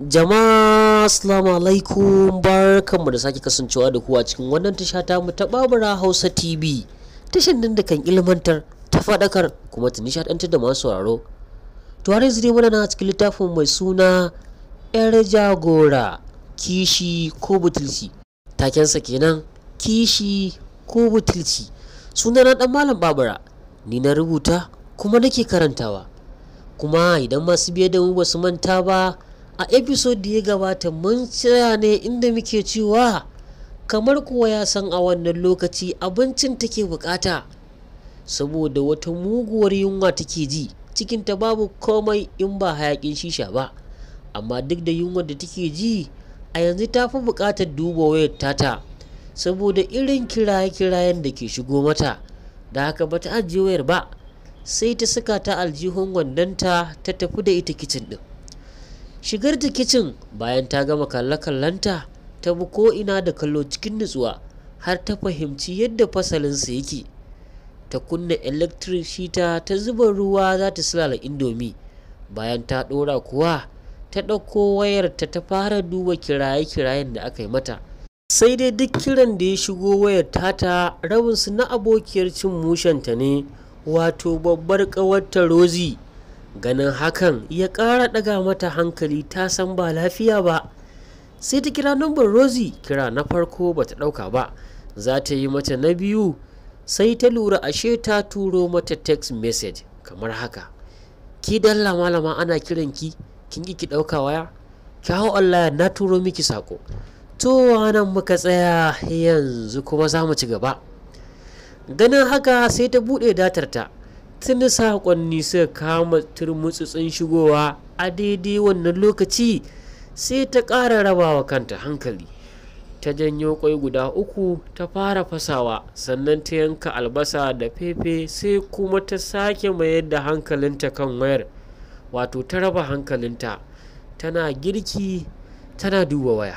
Jama'a assalamu alaikum, barkanmu da sake kasancewa da ku a cikin wannan tasha ta mu ta Babura Hausa TV. Tashan nan da kan ilmantar, ta faɗakar kuma ta nishaɗantar da masu sauraro. To har yanzu dai muna nan a cikin littafin mai suna 'Yar Jagora, Kishi ko Butulci. Takensa kenan, Kishi ko Butulci. Sunana ɗan Malam Babura, ni na rubuta kuma nake karantawa. Kuma idan masu biye da mu ba su manta ba, a episode da ya gabata mun tsaya ne inda muke cewa kamar kuwa ya san a wannan lokaci abincin take bukata, saboda wata muguwar yunwa take ji, cikinta babu komai in ba hayakin shisha ba. Amma duk da yunwar da take ji, a yanzu ta fi bukatar duba wayar tata, saboda irin kiraye-kirayen da ke shigo mata. Da haka bata ajiye wayar ba, sai ta saka ta aljihun wandonta ta tafi da ita kicin din. Shigar ta kicin bayan ta gama kalle-kallenta, ta bi ko ina da kallo cikin nutsuwa har ta fahimci yadda fasalinsa yake. Ta kunna electric heater ta zuba ruwa za ta sulala indomi. Bayan ta ɗora kuwa, ta ɗauko wayarta ta fara duba kiraye-kirayen da aka yi mata. Sai dai duk kiran da ya shigo wayar tata rabinsu na abokiyar cin mushenta ne, wato babbar ƙawarta Rosie. Ganin hakan ya ƙara ɗaga mata hankali, ta san ba lafiya ba. Sai ta kira nambar Rosie, kira na farko bata ɗauka ba. Za ta yi mata na biyu, sai ta lura ashe ta turo mata text message kamar haka: ki dalla malama, ana kiran ki, kin ki ɗauka waya? Ki hau Allah, na turo miki sako. To nan muka tsaya, yanzu kuma za mu ci gaba. Ganin haka sai ta buɗe datar ta. Tuni saƙonni suka kama turmutsutsun shigowa. A daidai wannan lokaci sai ta ƙara rabawa kanta hankali. Ta janyo ƙwai guda 3 ta fara fasawa, sannan ta yanka albasa da fefe, sai kuma ta sake mayar da hankalinta kan wayar, wato ta raba hankalinta, tana girki tana duba waya.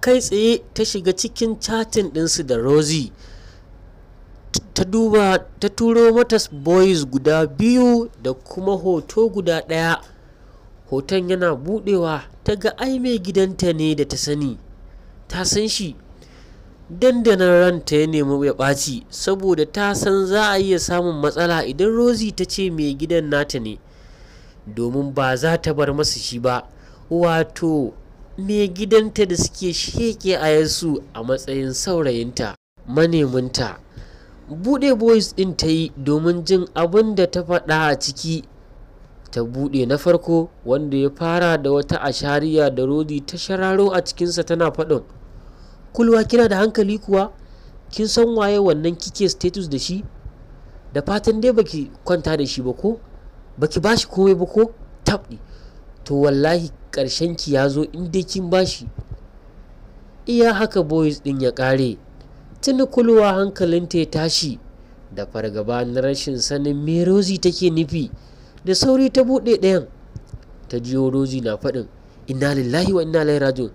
Kai tsaye ta shiga cikin chatin ɗinsu da Rosie. Ta turo mata boys guda 2 da kuma hoto guda 1. Hoton yana budewa, ta ga ai mai gidanta ne da ta sani, ta san shi. Dandanan ranta ya nemi ya ɓaci, saboda ta san za a iya samun matsala idan Rosie ta ce mai gidan nata ne, domin ba za ta bar masa shi ba, wato mai gidanta da suke sheke ayarsu a matsayin saurayinta, maneminta. Buɗe boys ɗin ta yi domin jin abin da ta faɗa a ciki. Ta buɗe na farko, wanda ya fara da wata ashariya da Rosie ta shararo a cikinsa, tana faɗin: kulwa, kina da hankali kuwa? Kin san waye wannan kike status da shi? Da fatan dai baki kwanta da shi ba ko? Baki bashi komai ba ko? Tabɗi, to wallahi ƙarshen ki ya zo in dai kin bashi. Iya haka boys ɗin ya ƙare. Tuni kulwa hankalinta ya tashi da fargaba na rashin sanin me Rosie take nufi. Da sauri ta buɗe ɗayan, ta jiyo Rosie na faɗin: inna lillahi wa inna ilaihi raji'un.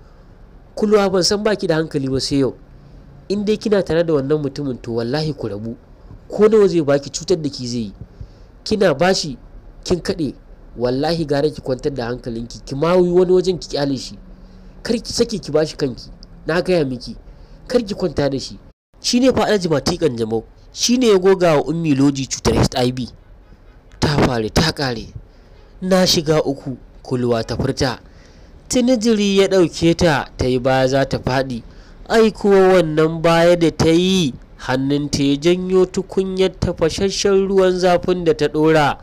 Kulwa, ban san baki da hankali ba sai yau. In dai kina tare da wannan mutumin, to wallahi ku rabu. Ko nawa zai baki, cutar da ki zai yi. Kina bashi kin kaɗe, wallahi gara ki kwantar da hankalinki, ki ma wani wajen ki kyale shi. Kar ki sake ki bashi kanki, na gaya miki, kar ki kwanta da shi. Shi ne fa Alhaji Mati Kanjamau, shi ne ya goga wa Ummi Loji cutar HIV. Ta fare ta ƙare. Na shiga uku, Kulwa ta furta. Tuni jiri ya ɗauke ta, ta yi baya za ta faɗi. Ai kuwa wannan baya da ta yi, hannunta ya janyo tukunyar tafasasshen ruwan zafin da ta ɗora,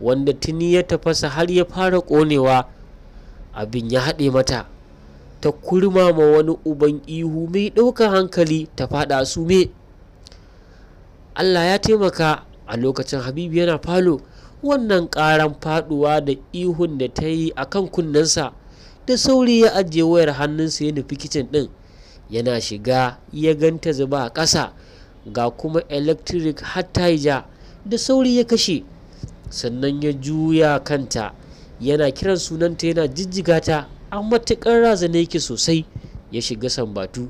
wanda tuni ya tafasa har ya fara ƙonewa. Abin ya haɗe mata. Ta kurmama wani uban ihu mai ɗaukar hankali, ta faɗa sume. Allah ya taimaka, a lokacin Habibu yana falo. Wannan ƙaran faɗuwa da ihun da ta yi a kan kunnensa, da sauri ya ajiye wayar hannunsa ya nufi kicin ɗin. Yana shiga ya ganta zuba a ƙasa, ga kuma electric har ta yi ja. Da sauri ya kashe, sannan ya juya kanta, yana kiran sunanta, yana jijjiga ta. A matuƙar razana yake sosai. Ya shiga sambatu: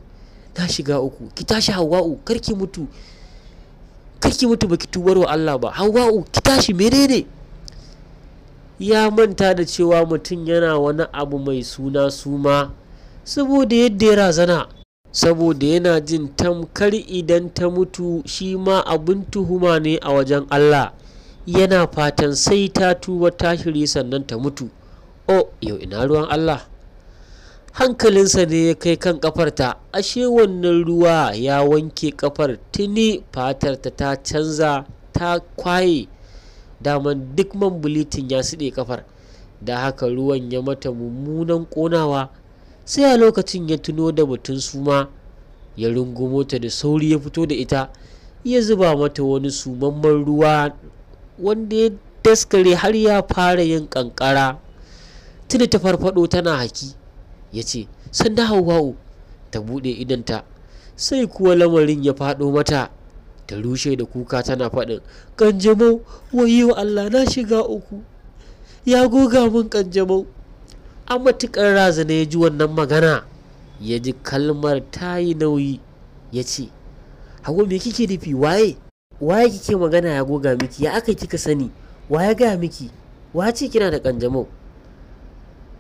na shiga uku, ki tashi Hawwa'u, karki mutu baki tubar wa Allah ba. Hawwa'u ki tashi, menene? ya manta da cewa mutum yana wani abu mai suna suma saboda yadda ya razana, saboda yana jin tamkar idan ta mutu shi ma abin tuhuma ne a wajen Allah. Yana fatan sai ta tuba ta shiri sannan ta mutu. Yau ina ruwan Allah. Hankalinsa ne ya kai kan kafarta, ashe wannan ruwa ya wanke kafar tuni, fatarta ta canza ta kwaye, daman duk man bulitin ya siɗe kafar, da haka ruwan ya mata mummunan ƙonawa. Sai a lokacin ya tuno da batun suma, ya rungumo ta da sauri ya fito da ita, ya zuba mata wani sumamman ruwa wanda ya daskare har ya fara yin ƙanƙara. Tuni ta farfado tana haki. Ya ce, sanda Hauwa'u. Ta buɗe idanta, sai kuwa lamarin ya faɗo mata. Ta rushe da kuka tana faɗin, ƙanjamau, wayo Allah, na shiga uku, ya goga min ƙanjamau. A matuƙar razana ya ji wannan magana, ya ji kalmar ta yi nauyi. Ya ce, Hauwa, me kike nufi? Waye kike magana ya goga miki? Ya aka kika sani? Waye gaya miki? Wace kina da ƙanjamau?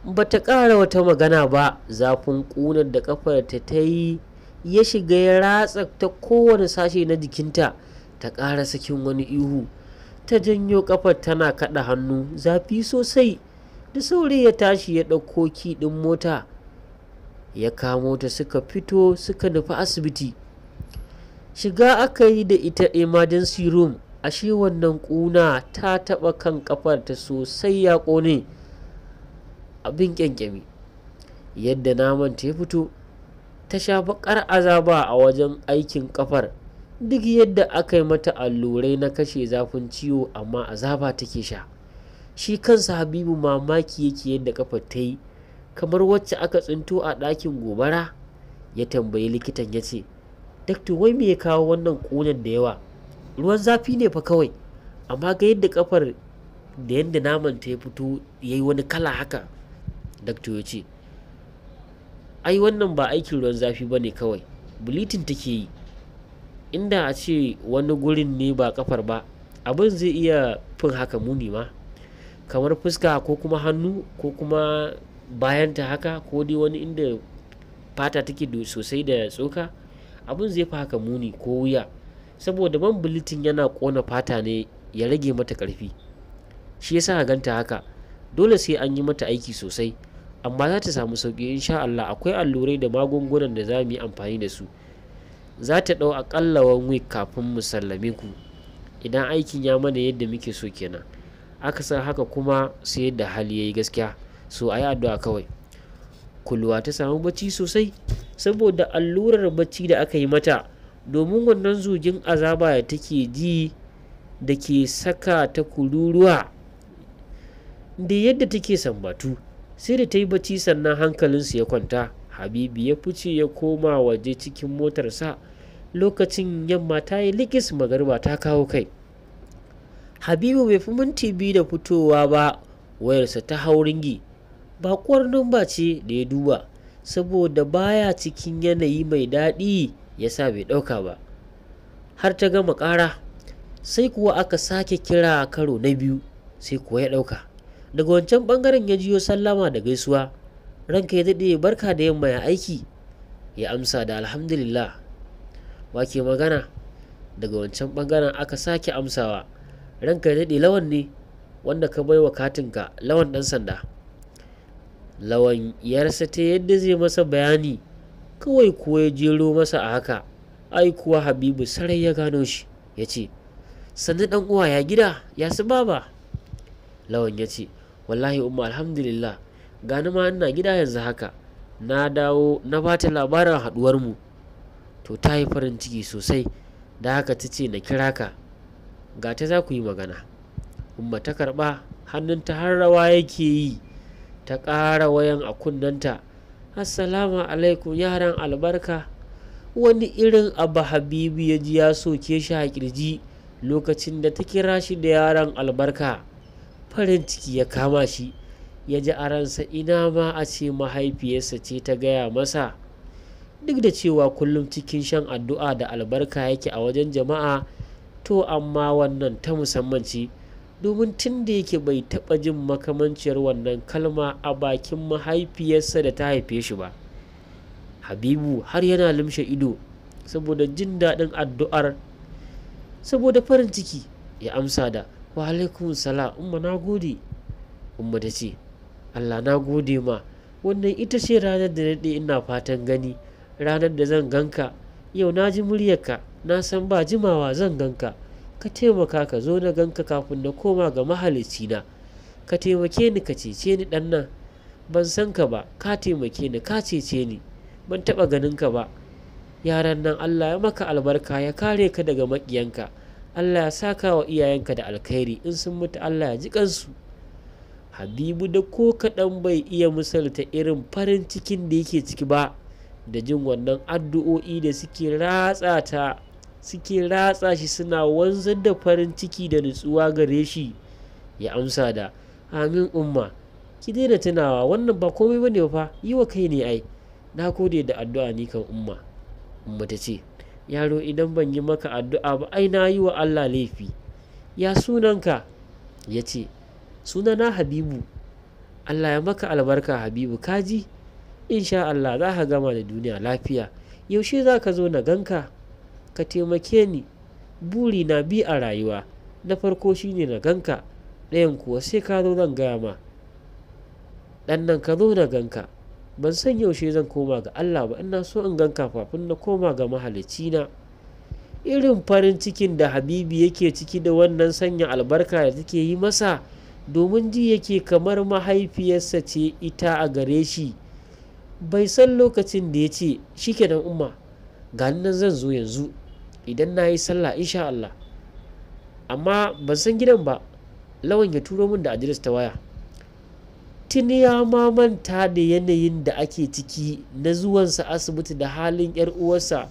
Ba ta ƙara wata magana ba. Zafin ƙunar da ƙafarta ta yi ya shiga ya ratsa ta kowane sashe na jikinta. Ta ƙara sakin wani ihu, ta janyo ƙafar tana kaɗa hannu, zafi sosai. Da sauri ya tashi ya ɗauko ki ɗin mota, ya kamo ta, suka fito suka nufi asibiti. Shiga aka yi da ita emergency room. Ashe wannan ƙuna ta taɓa kan ƙafarta sosai, ya ƙone. Abin ƙyanƙyami yadda naman ta ya fito. Ta sha baƙar azaba a wajen aikin ƙafar. Duk yadda aka yi mata allurai na kashe zafin ciwo, amma azaba take sha. Shi kansa Habibu mamaki yake yadda ƙafar ta yi kamar wacce aka tsinto a ɗakin gobara. Ya tambayi likitan, ya ce, Dakto, wai me ya kawo wannan ƙunar da yawa? Ruwan zafi ne fa kawai, amma ga yadda ƙafar da yadda naman ta ya fito ya yi wani kala haka. Dakto ya ce, ai wannan ba aikin ruwan zafi ba ne kawai, bulitin take yi. Inda a ce wani gurin ne ba kafar ba, abin zai iya fin haka muni ma, kamar fuska ko kuma hannu ko kuma bayanta haka, ko dai wani inda fata take sosai da tsoka, abin zai fi haka muni, ko wuya, saboda man bulitin yana ƙona fata ne ya rage mata ƙarfi. Shi yasa ganta haka. Dole sai an yi mata aiki sosai, amma za ta samu sauƙi insha Allah. Akwai allurai da magungunan da za mu yi amfani da su. Za ta ɗau aƙalla 1 week kafin mu sallame ku, idan aikin ya mana yadda muke so kenan. Aka san haka kuma sai yadda hali ya yi gaskiya. So a yi addu'a kawai. Kulwa ta samu bacci sosai saboda allurar bacci da aka yi mata, domin wannan zugin azaba da take ji da ke saka ta kururuwa da yadda take sambatu. Sai da ta yi bacci sannan hankalinsu ya kwanta. Habibu ya fice ya koma waje cikin motarsa. Lokacin yamma ta yi likis, magariba ta kawo kai. Habibu bai fi minti 2 da fitowa ba, wayarsa ta hau ringi. Baƙuwar namba ce da ya duba, saboda baya cikin yanayi mai daɗi ya sa bai ɗauka ba har ta gama ƙara. Sai kuwa aka sake kira karo na biyu, sai kuwa ya ɗauka. Daga wancan ɓangaren ya jiyo sallama da gaisuwa. Ranka ya daɗe, barka da yamma, ya aiki? Ya amsa da alhamdulillah. Wake magana? Daga wancan ɓangaren aka sake amsawa. Ranka ya daɗe, Lawan ne, wanda ka baiwa katinka, Lawan ɗan sanda. Lawan ya rasa ta yadda zai masa bayani, kawai kuwa ya jero masa a haka. Ai kuwa Habibu sarai ya gano shi. Ya ce, sannu ɗan uwa, ya gida, ya su baba? Lawan ya ce, wallahi umma, alhamdulillah, gani ma ina gida yanzu haka. Na dawo na bata labarin haɗuwar mu, to ta yi farin ciki sosai, da haka ta ce na kira ka, ga ta za ku yi magana. Umma ta karɓa, hannunta har rawa yake yi. Ta ƙara wayan a kunnenta. Assalamu alaikum yaran albarka. Wani irin abu Habibu ya ji ya soke shi a ƙirji lokacin da ta kira shi da yaran albarka. Farin ciki ya kama shi, ya ji a ransa ina ma a ce mahaifiyarsa ce ta gaya masa. Duk da cewa kullum cikin shan addu'a da albarka yake a wajen jama'a, to amma wannan ta musamman ce, domin tun da yake bai taɓa jin makamanciyar wannan kalma a bakin mahaifiyarsa da ta haife shi ba. Habibu har yana limshe ido saboda jin daɗin addu'ar, saboda farin ciki ya amsa da wa alaikum salam umma, na gode. Umma ta ce Allah na gode ma, wannan ita ce ranar da naɗe ina fatan gani, ranar da zan ganka. Yau na ji muryarka, na san ba jimawa zan ganka. Ka taimaka ka zo na ganka kafin na koma ga mahalicina. Ka taimake ni ka cece ni ɗan nan. Ban san ka ba, ka taimake ni ka cece ni. Ban taɓa ganin ka ba. Yaran nan Allah ya maka albarka, ya kare ka daga maƙiyanka. Allah ya saka wa iyayenka da alkhairi, in sun mutu Allah ya ji kansu. Habibu da ko kaɗan bai iya misalta irin farin cikin da yake ciki ba da jin wannan addu'o'i da suke ratsa shi suna wanzar da farin ciki da nutsuwa gare shi. Ya amsa da amin umma, ki daina tunawa wannan ba komai bane fa, yi wa kai ne ai. Na gode da addu'a ni kan umma. Umma ta ce yaro idan ban yi maka addu'a ba ai na yi wa Allah laifi. Ya sunanka? Ya ce sunana Habibu. Allah ya maka albarka Habibu, kaji? Insha Allah za ka gama da duniya lafiya. Yaushe za ka zo na ganka? Ka taimake ni, buri na bi a rayuwa. Na farko shine na ganka, ɗayan kuwa sai ka zo zan gaya ma. ɗan nan ka zo na ganka. Ban san yaushe zan koma ga Allah ba, ina so in ganka kafin na koma ga mahalicina. Irin farin cikin da Habibu yake ciki da wannan sanya albarka da take yi masa, domin ji yake kamar mahaifiyarsa ce ita a gare shi. Bai san lokacin da ya ce shikenan umma, ga nan zan zo yanzu idan na yi sallah insha Allah. Amma ban san gidan ba, Lawan ya turo min da adres ta waya. Tuni ya manta da yanayin da ake ciki na zuwansa asibiti da halin 'yar uwarsa,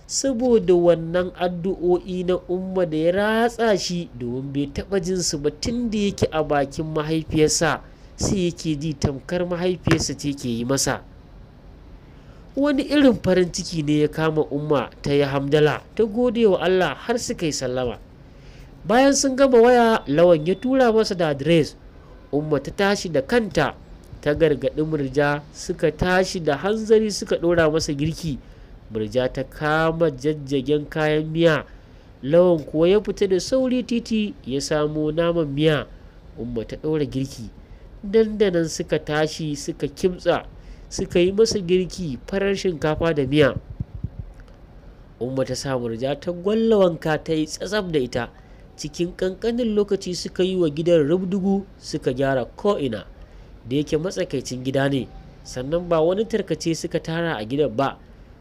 saboda wannan addu'o'i na umma da ya ratsa shi, domin bai taɓa jinsu ba tun da yake a bakin mahaifiyarsa, sai yake ji tamkar mahaifiyarsa ce ke yi masa. Wani irin farin ciki ne ya kama umma, ta yi hamdala, ta gode wa Allah har suka yi sallama. Bayan sun gama waya, Lawan ya tura masa da adres. Umma ta tashi da kanta ta gargaɗi Murja, suka tashi da hanzari suka ɗora masa girki. Murja ta kama jajjagen kayan miya, Lawan kuwa ya fita da sauri titi ya samo naman miya. Umma ta ɗora girki, dandanan suka tashi suka kimtsa suka yi masa girki farar shinkafa da miya. Umma ta sa Murja ta gwalla wanka ta yi tsatsaf da ita. Cikin ƙanƙanin lokaci suka yi wa gidan rubdugu, suka gyara ko'ina, da yake matsakaicin gida ne, sannan ba wani tarkace suka tara a gidan ba.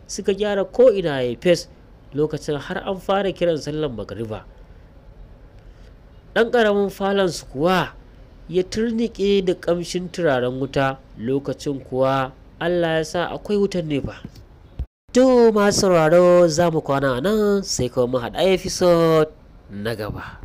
Suka gyara ko'ina ya yi fes. Lokacin har an fara kiran sallan magariba. Ɗan ƙaramin falonsu kuwa ya turnike da ƙamshin turaren wuta. Lokacin kuwa Allah ya sa akwai wutan nefa. To masu sauraro za mu kwana nan sai kuma mu haɗa episode na gaba.